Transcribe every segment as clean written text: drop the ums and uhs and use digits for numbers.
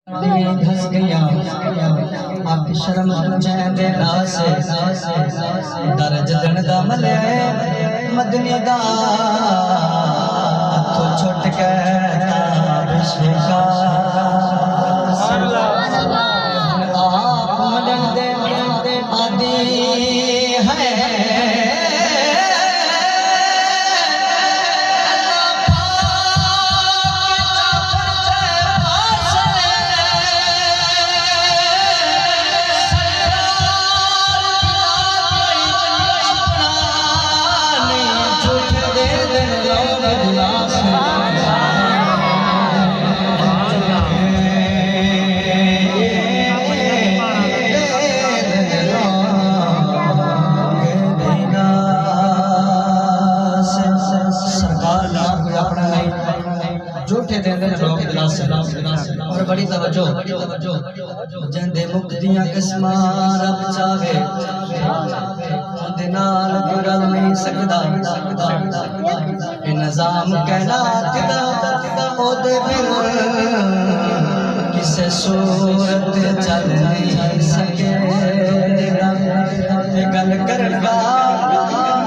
धस गया आप शर्म चैंदे नासे दर्ज दन दा मले मदनी दा तो छुट के विश्वका आप मदन दे आदि है झूठे देंदे लोग दिलासे और बड़ी तवज्जो जंदे मुक्तियां किस्मां रब चाहे उनदे नाल गुरल नहीं सकदा ए निजाम कायनात दा ओदे बिन किसे सूरत चल नहीं सके गल करन दा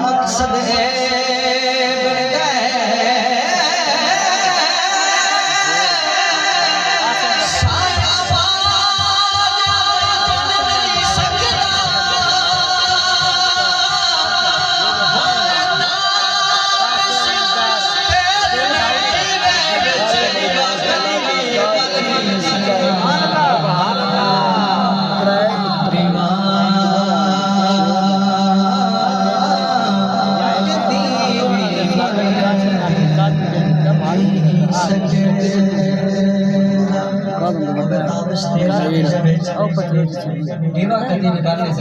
मकसद है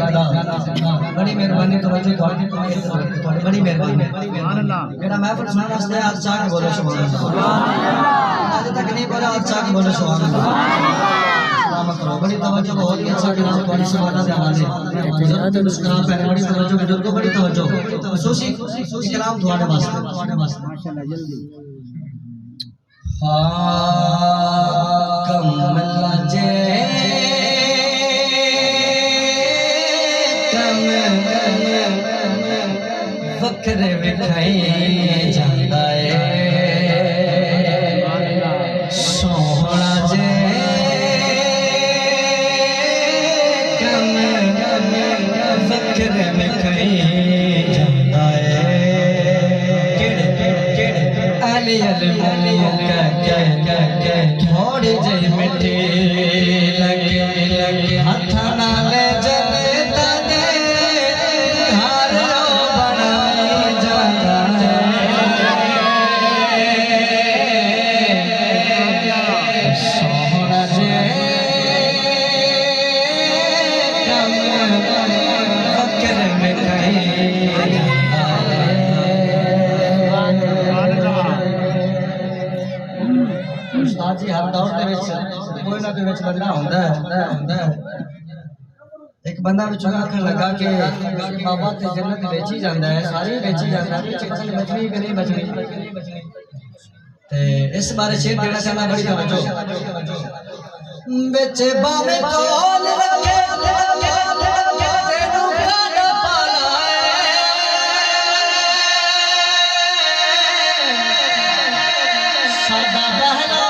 बड़ी मेहरबानी तवज्जो बड़ी मेहरबानी मेरा महफिल सुनने वास्ते आप चाह के बोलो सुभान अल्लाह आज तक नहीं बोला आप चाह के बोलो सुभान अल्लाह बड़ी तवज्जो बहुत ही अच्छा कलाम बड़ी सवादा से आवाज है मुस्कुरा पहले बड़ी तवज्जो बुजुर्गों बड़ी तवज्जो खुशी कलाम तुम्हारे वास्ते माशाल्लाह जल्दी कमला जे वक्र विखाई जांदा है सोहना जे वक्र विखाई जांदा है अली अली थोड़ी जी मिठी लगे हथ नाल जनता दे घर बनाई जाता सोहना जे फकर में कहीं जी हर दौर दे विच कोई ना कोई विच बंदा हुंदा है एक बंदा विचों आखण लगा कि बाबा ते जन्नत बेची जांदा है सारी बेची जांदा है चिकन बचनी कि नहीं बचनी ते इस बारे शेर देना चाहना बड़ी तवज्जो बेचे बावे कोल रखे तेनू खाना पाला सादा बहना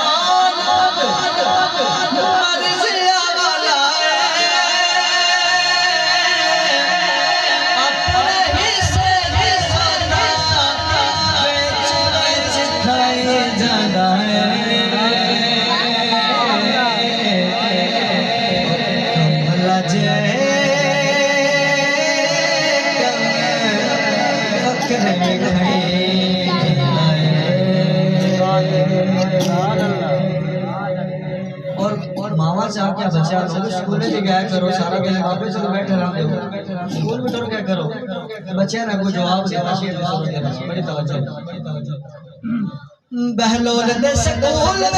और मामा चाह क्या बच्चा स्कूल में भी गया करो सारा दिन वापस चलो बैठे रहते हो स्कूल में तो क्या करो बच्चे ना कोई जवाब देता बड़ी तवज्जो बहलोल दे स्कूल में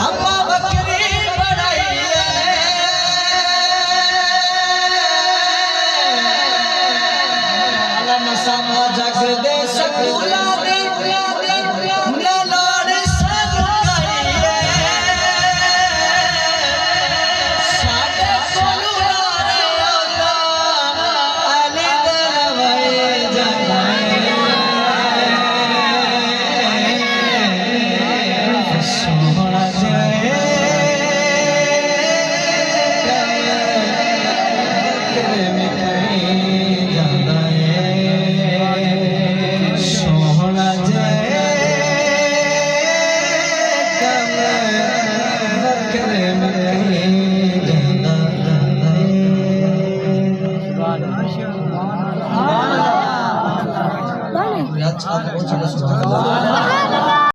अम्मा बकरी पढ़ाई अलम समा जग दे स्कूल ਜਾਂਦਾ ਏ ਸੋਹਣਾ ਜੇ ਕਮ ਵਕਰੇ ਮੇ ਜਾਂਦਾ ਏ सुभान अल्लाह।